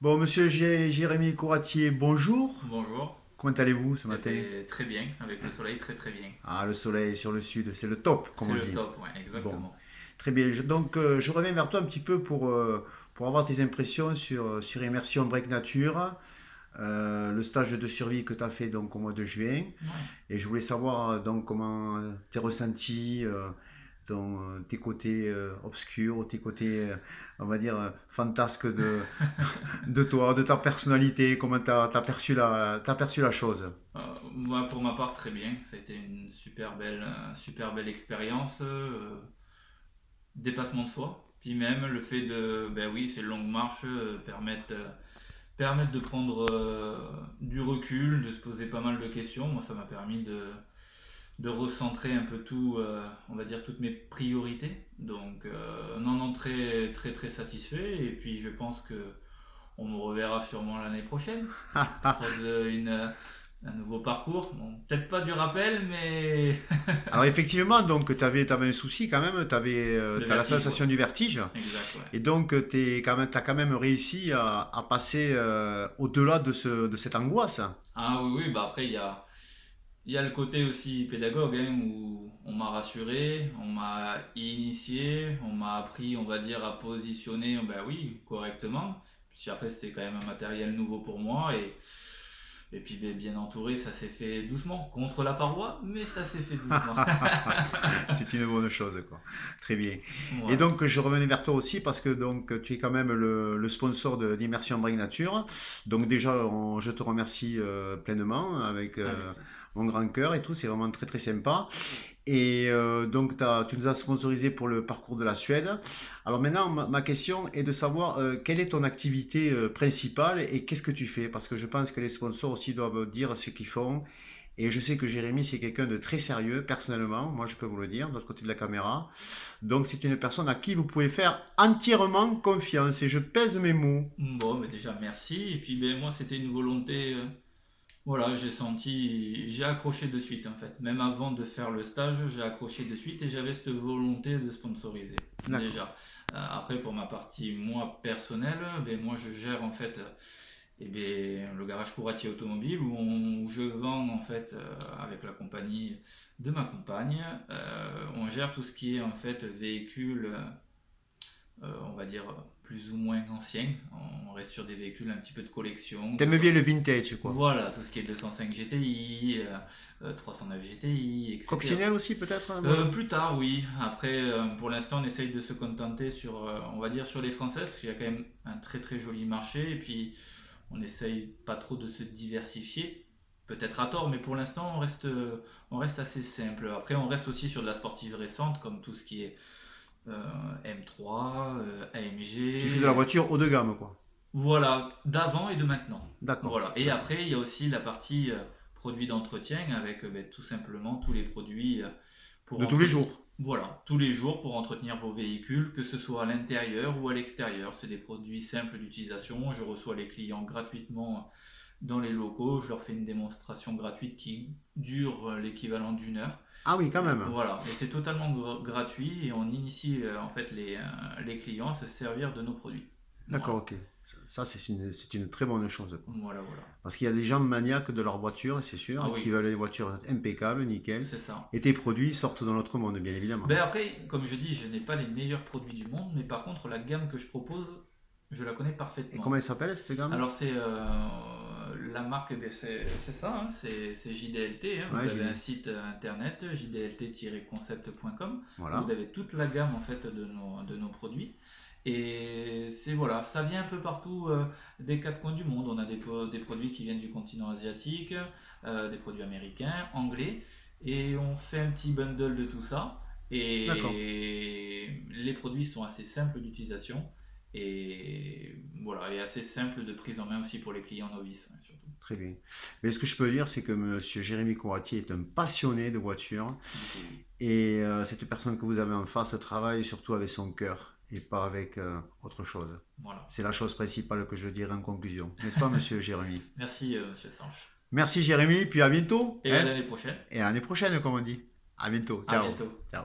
Bon, monsieur Jérémy Couratier, bonjour. Bonjour. Comment allez-vous ce Eh matin? ben, très bien, avec le soleil très très bien. Ah, le soleil sur le sud, c'est le top, comme C'est on le dit. top, ouais, Bon, exactement. très bien. Je reviens vers toi un petit peu pour avoir tes impressions sur Immersion Break Nature, le stage de survie que tu as fait donc, au mois de juin. Ouais. Et je voulais savoir donc comment tes ressentis, tes côtés obscurs, ou tes côtés, on va dire, fantasques de toi, de ta personnalité, comment tu as t'as perçu la chose. Moi, pour ma part, très bien. Ça a été une super belle expérience. Dépassement de soi. Puis même le fait de, ben oui, ces longues marches permettent de prendre du recul, de se poser pas mal de questions. Moi, ça m'a permis de recentrer un peu tout, on va dire toutes mes priorités. Donc, non, non, très, très, très satisfait. Et puis, je pense que on me reverra sûrement l'année prochaine. Je propose un nouveau parcours. Bon, peut-être pas du rappel, mais Alors effectivement, donc t'avais un souci quand même, le t'as la vertige, ouais. sensation du vertige, Exact, ouais. et donc t'as quand même réussi à passer au-delà de cette angoisse. Ah oui, oui, bah après, il y a le côté aussi pédagogue, hein, où on m'a rassuré, on m'a initié, on m'a appris, on va dire, à positionner, ben oui, correctement. Puis après, c'était quand même un matériel nouveau pour moi et puis ben, bien entouré, ça s'est fait doucement, contre la paroi, mais ça s'est fait doucement. C'est une bonne chose, quoi. Très bien. Et Voilà. donc je revenais vers toi aussi parce que donc tu es quand même le sponsor d'Immersion Brain Nature. Donc déjà, je te remercie pleinement avec Avec plaisir. mon grand cœur et tout. C'est vraiment très très sympa. Et donc, tu nous as sponsorisé pour le parcours de la Suède. Alors maintenant, ma question est de savoir quelle est ton activité principale et qu'est-ce que tu fais? Parce que je pense que les sponsors aussi doivent dire ce qu'ils font. Et je sais que Jérémy, c'est quelqu'un de très sérieux, personnellement. Moi, je peux vous le dire, de l'autre côté de la caméra. Donc, c'est une personne à qui vous pouvez faire entièrement confiance. Et je pèse mes mots. Bon, mais déjà merci. Et puis ben moi, c'était une volonté. Voilà, j'ai accroché de suite en fait. Même avant de faire le stage, j'ai accroché de suite et j'avais cette volonté de sponsoriser. D'accord. Déjà. Après, pour ma partie moi personnelle, ben moi je gère en fait le garage Couratier Automobile où je vends en fait avec la compagnie de ma compagne. On gère tout ce qui est en fait véhicule, on va dire plus ou moins ancien. On reste sur des véhicules un petit peu de collection, que ce T'aimes bien soit le vintage, quoi. voilà, tout ce qui est 205 GTI, 309 GTI, etc. Coccinelle aussi, peut-être, un modèle. Plus tard, oui. Après, pour l'instant, on essaye de se contenter sur, on va dire, sur les françaises, parce qu'il y a quand même un très très joli marché, et puis on essaye pas trop de se diversifier. Peut-être à tort, mais pour l'instant, on reste assez simple. Après, on reste aussi sur de la sportive récente, comme tout ce qui est M3, Tu fais de la AMG. voiture haut de gamme, quoi. Voilà, d'avant et de maintenant. D'accord, Voilà. Et d'accord. après, il y a aussi la partie produits d'entretien avec ben, tout simplement tous les produits pour De tous les entretenir. jours. Voilà, tous les jours pour entretenir vos véhicules, que ce soit à l'intérieur ou à l'extérieur. C'est des produits simples d'utilisation. Je reçois les clients gratuitement dans les locaux. Je leur fais une démonstration gratuite qui dure l'équivalent d'une heure. Ah oui, quand même. Voilà, et c'est totalement gratuit et on initie en fait les clients à se servir de nos produits. D'accord, Voilà, ok. Ça, c'est une très bonne chose, quoi. voilà, voilà. Parce qu'il y a des gens maniaques de leur voiture, c'est sûr, Ah et qui oui, veulent des voitures impeccables, nickel. c'est ça. Et tes produits sortent dans notre monde, bien évidemment. Ben après, comme je dis, je n'ai pas les meilleurs produits du monde, mais par contre, la gamme que je propose, je la connais Et comment elle parfaitement. s'appelle, cette gamme? Alors, c'est la marque, ben, c'est ça, hein, c'est JDLT. Hein. Ouais, Vous j'ai avez un dit. site internet, jdlt-concept.com. Voilà. Vous avez toute la gamme en fait de nos produits. Et c'est voilà, ça vient un peu partout des quatre coins du monde. On a des produits qui viennent du continent asiatique, des produits américains, anglais, et on fait un petit bundle de tout ça. D'accord. Et les produits sont assez simples d'utilisation et voilà, et assez simples de prise en main aussi pour les clients novices, hein, surtout. Très bien. Mais ce que je peux dire, c'est que monsieur Jérémy Couratier est un passionné de voitures. Du coup, oui. Et cette personne que vous avez en face travaille surtout avec son cœur et pas avec autre chose. Voilà. C'est la chose principale que je dirais en conclusion. N'est-ce pas, monsieur Jérémy? Merci, monsieur Sanche. Merci, Jérémy, puis à bientôt. Et à Hein, l'année prochaine. et à l'année prochaine, comme on dit. À bientôt. À Ciao. bientôt. Ciao.